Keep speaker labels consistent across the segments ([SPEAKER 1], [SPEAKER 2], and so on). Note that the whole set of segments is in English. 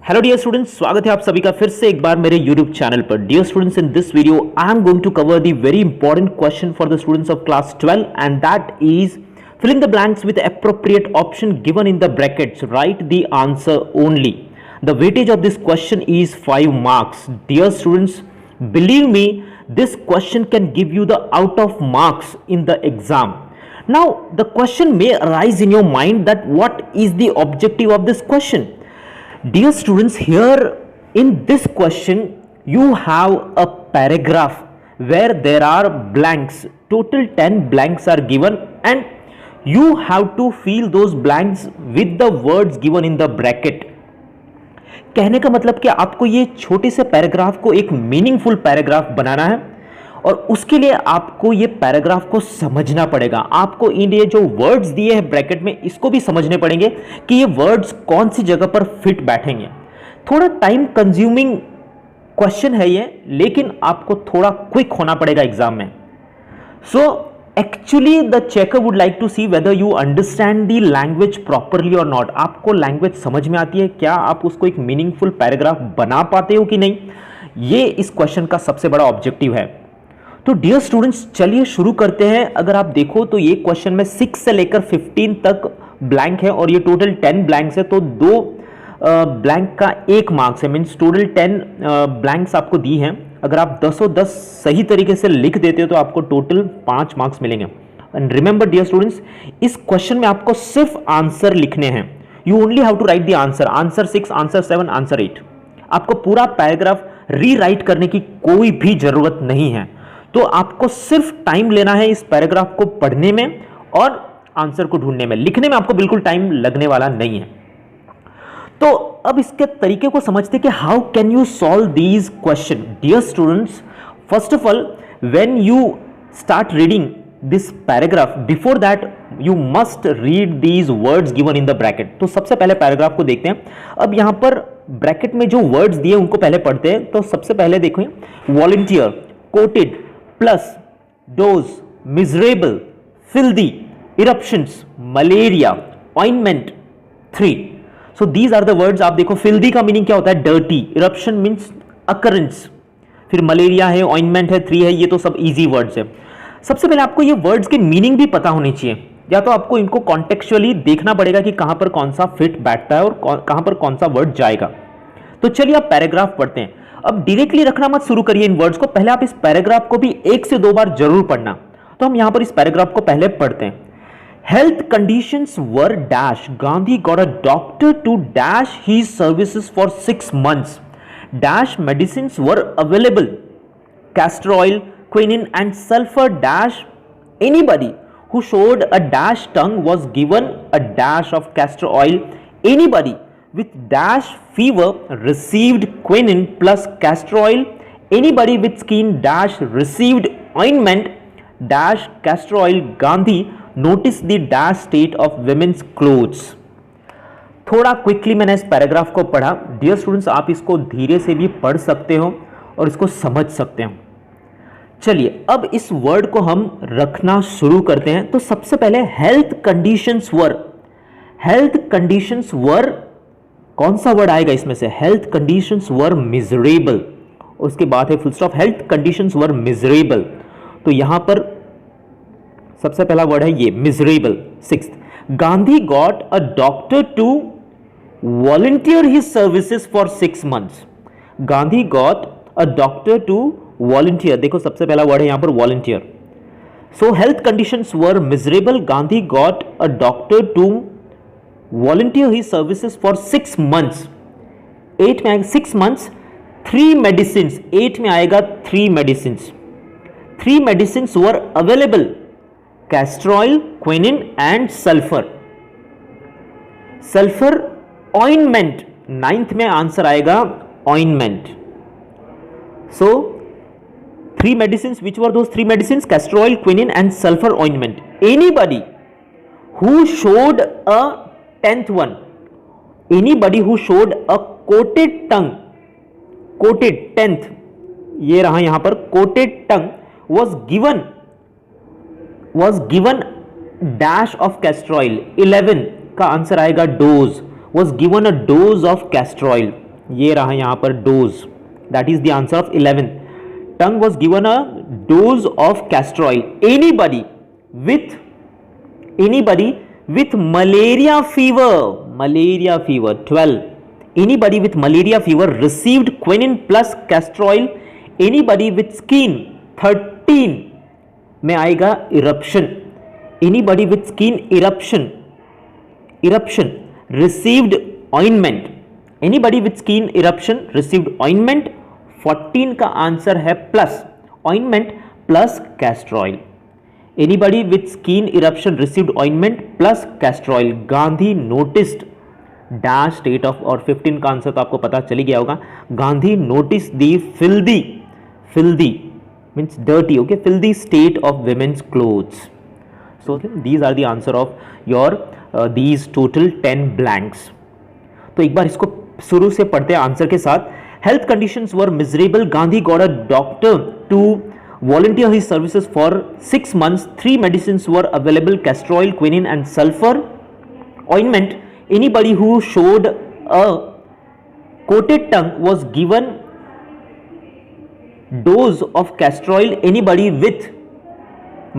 [SPEAKER 1] Hello dear students, स्वागत है आप सभी का फिर से एक बार मेरे यूट्यूब चैनल पर। Dear students, in this video I am going to cover the very important question for the students of class 12 and that is fill in the blanks with appropriate option given in the brackets. Write the answer only. The weightage of this question is 5 marks. Dear students, believe me, this question can give you the out of marks in the exam. Now the question may arise in your mind that what is the objective of this question. Dear students, here in this question you have a paragraph where there are blanks. Total 10 blanks are given and you have to fill those blanks with the words given in the bracket. कहने का मतलब कि आपको ये छोटे से paragraph को एक मीनिंगफुल पैराग्राफ बनाना है और उसके लिए आपको ये पैराग्राफ को समझना पड़ेगा। आपको इन ये जो वर्ड्स दिए हैं ब्रैकेट में, इसको भी समझने पड़ेंगे कि ये वर्ड्स कौन सी जगह पर फिट बैठेंगे। थोड़ा टाइम कंज्यूमिंग क्वेश्चन है ये, लेकिन आपको थोड़ा क्विक होना पड़ेगा एग्जाम में। सो actually the checker would like to see whether you understand the language properly or not. आपको लैंग्वेज समझ में आती है क्या, आप उसको एक मीनिंगफुल पैराग्राफ बना पाते हो कि नहीं, ये इस क्वेश्चन का सबसे बड़ा ऑब्जेक्टिव है। तो डियर स्टूडेंट्स, चलिए शुरू करते हैं। अगर आप देखो तो ये क्वेश्चन में 6 से लेकर 15 तक ब्लैंक है और ये टोटल 10 ब्लैंक्स है, तो 2 ब्लैंक का 1 मार्क्स है। मीन्स टोटल 10 ब्लैंक्स आपको दी हैं। अगर आप 10 सही तरीके से लिख देते हो तो आपको टोटल 5 मार्क्स मिलेंगे। एंड रिमेंबर डियर स्टूडेंट्स, इस क्वेश्चन में आपको सिर्फ आंसर लिखने हैं। You only have to write the answer. Answer 6, answer 7, answer 8। आपको पूरा पैराग्राफ रीराइट करने की कोई भी जरूरत नहीं है। तो आपको सिर्फ टाइम लेना है इस पैराग्राफ को पढ़ने में और आंसर को ढूंढने में। लिखने में आपको बिल्कुल टाइम लगने वाला नहीं है। तो अब इसके तरीके को समझते कि how can you solve these question. Dear students, first of all when you start reading this paragraph, before that you must read these words given in the bracket. तो सबसे पहले पैराग्राफ को देखते हैं। अब यहां पर ब्रैकेट में जो वर्ड्स दिए उनको पहले पढ़ते हैं। तो सबसे पहले देखो, volunteer, coated, plus, dose, miserable, filthy, eruptions, malaria, ointment, 3। So these are the words. आप देखो, फिल्दी का मीनिंग क्या होता है, डर्टी। Eruption means occurrence. फिर मलेरिया है, ऑइंटमेंट है, 3 है। ये तो सब इजी वर्ड्स है। सबसे पहले आपको ये वर्ड्स के मीनिंग भी पता होनी चाहिए, या तो आपको इनको कॉन्टेक्चुअली देखना पड़ेगा कि कहां पर कौन सा फिट बैठता है और कहां पर कौन सा वर्ड जाएगा। तो चलिए आप पैराग्राफ पढ़ते हैं। अब डायरेक्टली रखना मत शुरू करिए इन वर्ड्स को, पहले आप इस पैराग्राफ को भी 1 से 2 बार जरूर पढ़ना। तो हम यहां पर इस पैराग्राफ को पहले पढ़ते हैं। Health conditions were dash. Gandhi got a doctor to dash his services for 6 months. Dash medicines were available. Castor oil, quinine and sulfur dash. Anybody who showed a dash tongue was given a dash of castor oil. Anybody with dash fever received quinine plus castor oil. Anybody with skin dash received ointment dash castor oil. Gandhi notice the dash state of women's clothes. थोड़ा quickly मैंने इस paragraph को पढ़ा। Dear students, आप इसको धीरे से भी पढ़ सकते हो और इसको समझ सकते हो। चलिए अब इस वर्ड को हम रखना शुरू करते हैं। तो सबसे पहले health conditions were. Health conditions were, कौन सा वर्ड आएगा इसमें से? Health conditions were miserable. उसके बाद है full stop. Health conditions were miserable. तो यहां पर सबसे पहला वर्ड है ये miserable. 6th, Gandhi got a doctor to volunteer his services for 6 months. Gandhi got a doctor to volunteer. देखो सबसे पहला वर्ड है यहां पर volunteer. So health conditions were miserable. Gandhi got a doctor to volunteer his services for 6 months. 8 में आएगा 6 months. 3 medicine. 8 में आएगा 3 medicine. 3 medicine were available. Castor oil, quinine and sulfur. Sulfur, ointment. 9th में आंसर आएगा ointment. So 3 medicines. Which were those 3 medicines? Castor oil, quinine and sulfur ointment. Anybody who showed a 10th one. Anybody who showed a coated tongue. Coated 10th. ये रहा यहां पर coated tongue was given dash of castor oil. 11 का answer आएगा dose. Was given a dose of castor oil. ये रहा यहाँ पर dose, that is the answer of 11th. Tongue was given a dose of castor oil. Anybody with malaria fever, 12. Anybody with malaria fever received quinine plus castor oil. Anybody with skin, 13 में आएगा eruption. Anybody with skin eruption received ointment. Anybody with skin eruption received ointment. 14 का answer है plus, ointment plus castor oil. Anybody with skin eruption received ointment plus castor oil. Gandhi noticed dash state of, और 15 का answer तो आपको पता चली गया होगा. Gandhi noticed the filthy means dirty, okay, filthy state of women's clothes. So okay, these are the answer of your these total 10 blanks. तो एक बार इसको शुरू से पढ़ते हैं आंसर के साथ. Health conditions were miserable. Gandhi got a doctor to volunteer his services for 6 months. 3 medicines were available: castor oil, quinine, and sulfur ointment. Anybody who showed a coated tongue was given dose of castor oil. Anybody with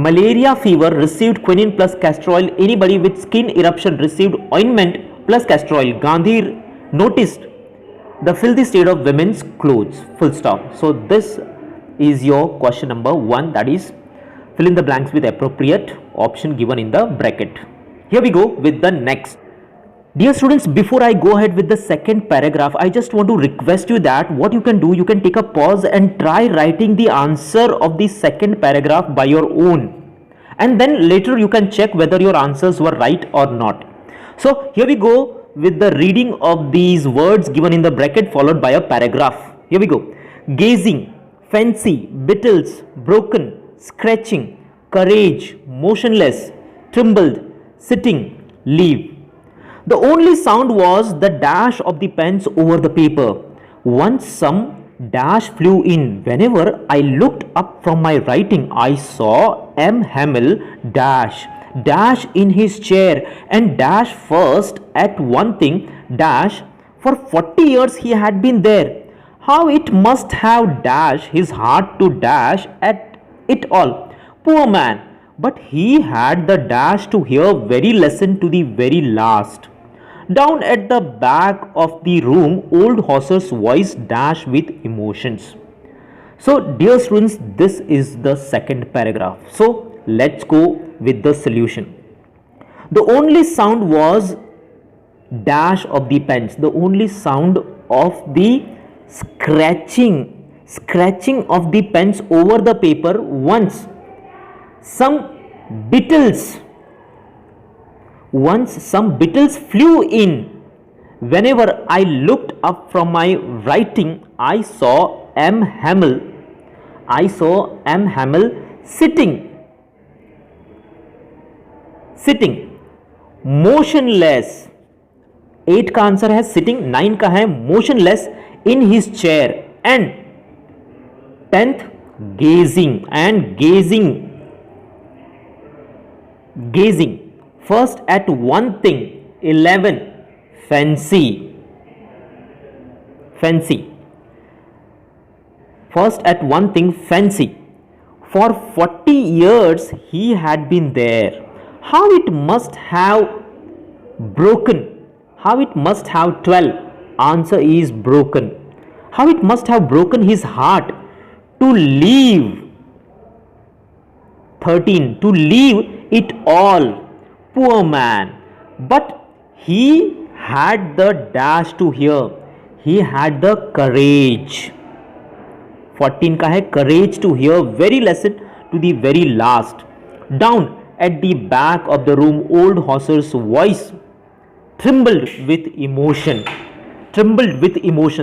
[SPEAKER 1] malaria fever received quinine plus castor oil. Anybody with skin eruption received ointment plus castor oil. Gandhi noticed the filthy state of women's clothes, full stop. So this is your question number 1, that is fill in the blanks with appropriate option given in the bracket. Here we go with the next. Dear students, before I go ahead with the second paragraph, I just want to request you that what you can do, you can take a pause and try writing the answer of the second paragraph by your own, and then later you can check whether your answers were right or not. So here we go with the reading of these words given in the bracket followed by a paragraph. Here we go. Gazing, fancy, beetles, broken, scratching, courage, motionless, trembled, sitting, leave. The only sound was the dash of the pens over the paper. Once some dash flew in. Whenever I looked up from my writing, I saw M. Hamel dash in his chair and dash first at one thing, dash for 40 years he had been there. How it must have dashed his heart to dash at it all. Poor man, but he had the dash to hear very lesson to the very last. Down at the back of the room, old Hauser's voice dashed with emotions. So dear students, this is the second paragraph. So let's go with the solution. The only sound was dash of the pens. The only sound of the scratching of the pens over the paper. Once some beetles flew in. Whenever I looked up from my writing, I saw M. Hamel sitting motionless. 8 का answer है sitting, 9 का है motionless in his chair, and 10th gazing first at one thing. 11 fancy first at one thing, fancy. For 40 years he had been there. How it must have broken. How it must have 12. Answer is broken. How it must have broken his heart to leave. 13. To leave it all. Poor man. But he had the dash to hear. He had the courage. 14 का है courage to hear very lesson to the very last. Down at the back of the room, old Hauser's voice trembled with emotion.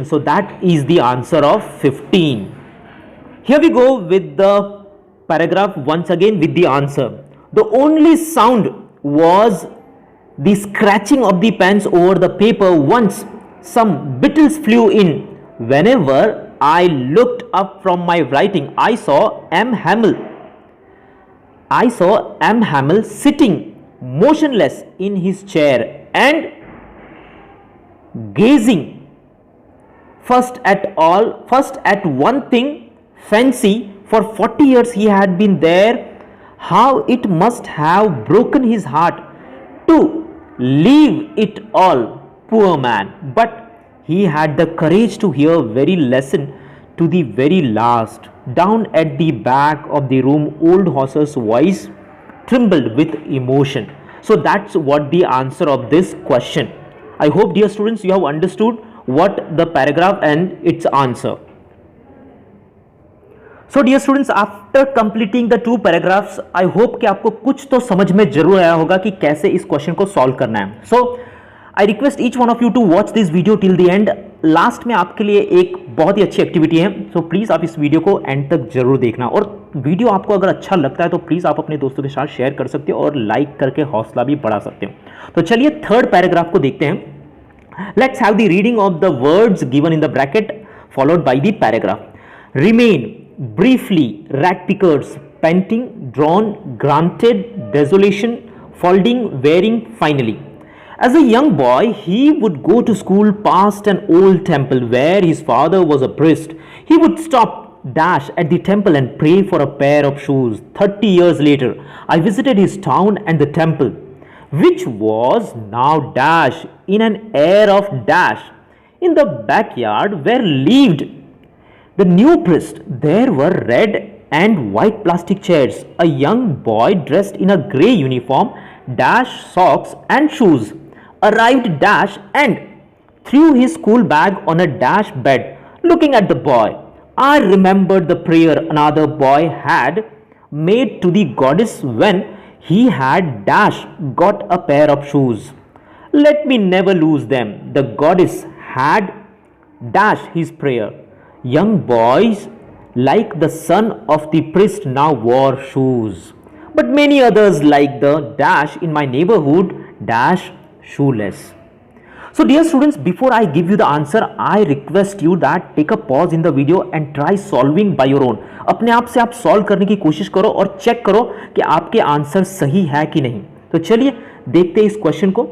[SPEAKER 1] So that is the answer of 15. Here we go with the paragraph once again with the answer. The only sound was the scratching of the pens over the paper. Once some beetles flew in. Whenever I looked up from my writing, I saw M. Hamel sitting motionless in his chair and gazing first at one thing fancy for 40 years he had been there. How it must have broken his heart to leave it all, poor man. But he had the courage to hear very lesson to the very last. Down at the back of the room, old Hauser's voice trembled with emotion. So that's what the answer of this question. I hope, dear students, you have understood what the paragraph and its answer. So dear students, after completing the two paragraphs, I hope कि आपको कुछ तो समझ में जरूर आया होगा कि कैसे इस क्वेश्चन को सॉल्व करना है. So I request each one of you to watch this video till the end. Last में आपके लिए एक बहुत ही अच्छी एक्टिविटी है, सो प्लीज़ आप इस वीडियो को एंड तक जरूर देखना. और वीडियो आपको अगर अच्छा लगता है तो प्लीज़ आप अपने दोस्तों के साथ शेयर कर सकते हो और लाइक करके हौसला भी बढ़ा सकते हो. तो चलिए थर्ड पैराग्राफ को देखते हैं. Let's have the reading of the words given in the bracket followed by the paragraph. Remain, briefly, rag pickers, panting, drawn, granted, desolation, folding, wearing, finally. As a young boy, he would go to school past an old temple where his father was a priest. He would stop, dash at the temple and pray for a pair of shoes. 30 years later, I visited his town and the temple, which was now dash in an air of dash. In the backyard where lived the new priest, there were red and white plastic chairs. A young boy dressed in a grey uniform, dash socks and shoes, arrived dash and threw his school bag on a dash bed. Looking at the boy, I remembered the prayer another boy had made to the goddess when he had dash got a pair of shoes. Let me never lose them. The goddess had dash his prayer. Young boys like the son of the priest now wore shoes, but many others like the dash in my neighborhood dash shoeless. So dear students, before I give you the answer, I request you that take a pause in the video and try solving by your own. अपने आप से आप solve करने की कोशिश करो और check करो कि आपके आंसर सही है कि नहीं. तो चलिए देखते हैं इस क्वेश्चन को.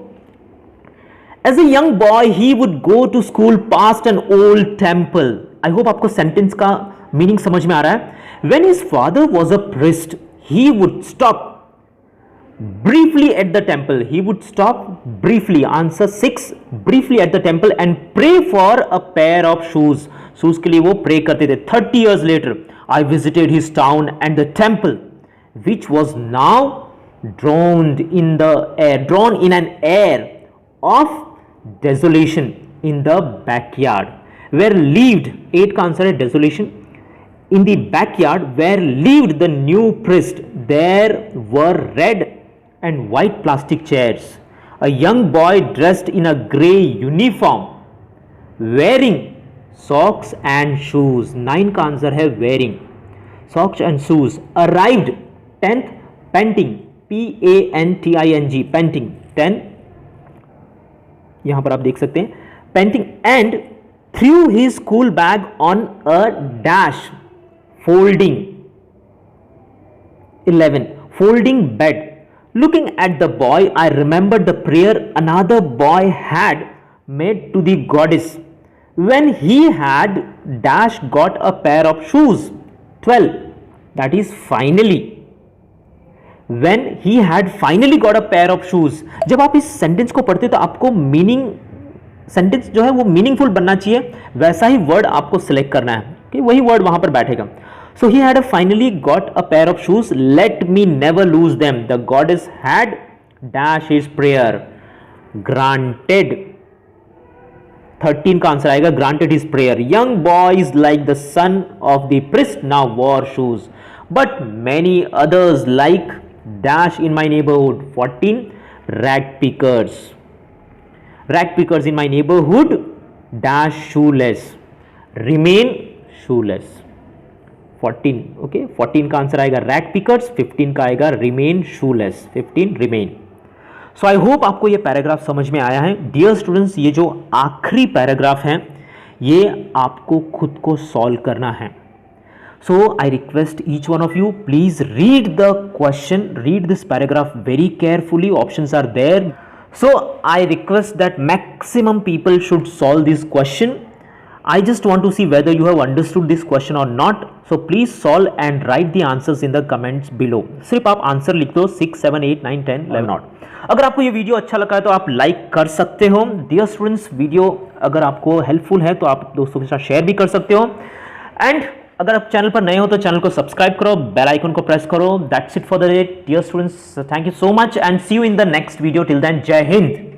[SPEAKER 1] As a young boy, he would go to school past an old temple. I hope आपको सेंटेंस का मीनिंग समझ में आ रहा है. When his father was a priest, he would stop briefly at the temple. He would stop briefly. Answer 6. Briefly at the temple and pray for a pair of shoes. Shoes के लिए वो pray करते थे. 30 years later, I visited his town and the temple, which was now drawn in an air of desolation in the backyard where lived. 8 का answer है desolation. In the backyard where lived the new priest, there were red and white plastic chairs. A young boy dressed in a grey uniform, wearing socks and shoes. 9 का answer है wearing socks and shoes. Arrived 10th, panting, P-A-N-T-I-N-G, panting. 10 यहां पर आप देख सकते हैं panting and threw his school bag on a dash, folding. 11 folding bed. Looking at the boy, I remembered the prayer another boy had made to the goddess when he had dash got a pair of shoes. 12 that is finally. When he had finally got a pair of shoes. जब आप इस sentence को पढ़ते तो आपको meaning, sentence जो है वो मीनिंगफुल बनना चाहिए, वैसा ही वर्ड आपको सिलेक्ट करना है कि वही वर्ड वहां पर बैठेगा. So he had finally got a pair of shoes. Let me never lose them. The goddess had dash his prayer. Granted. 13 का आंसर आएगा granted his prayer. Young boys like the son of the priest now wore shoes, but many others like dash in my neighborhood. 14 rag pickers. Rag pickers in my neighborhood dash shoeless. Remain shoeless. 14. Okay 14 का answer आएगा rag pickers. 15 का आएगा remain shoelace. 15 remain. So I hope आपको ये paragraph समझ में आया है. डियर स्टूडेंट्स, ये जो आखिरी पैराग्राफ है ये आपको खुद को सॉल्व करना है. So I request each one of you, please read the question, read this paragraph very carefully. Options are there. So I request that maximum people should solve this question. I just want to see whether you have understood this question or not. So please solve and write the answers in the comments below. सिर्फ आप answer लिख दो 6, 7, 8, 9, 10, 11 not. अगर आपको ये video अच्छा लगा है तो आप लाइक कर सकते हो। डियर स्टूडेंट्स, वीडियो अगर आपको हेल्पफुल है तो आप दोस्तों के साथ शेयर भी कर सकते हो। एंड अगर आप चैनल पर नए हो तो चैनल को सब्सक्राइब करो, बेल आइकन को प्रेस करो। That's it for the day dear students, thank you so much and see you in the next video. Till then, जय हिंद।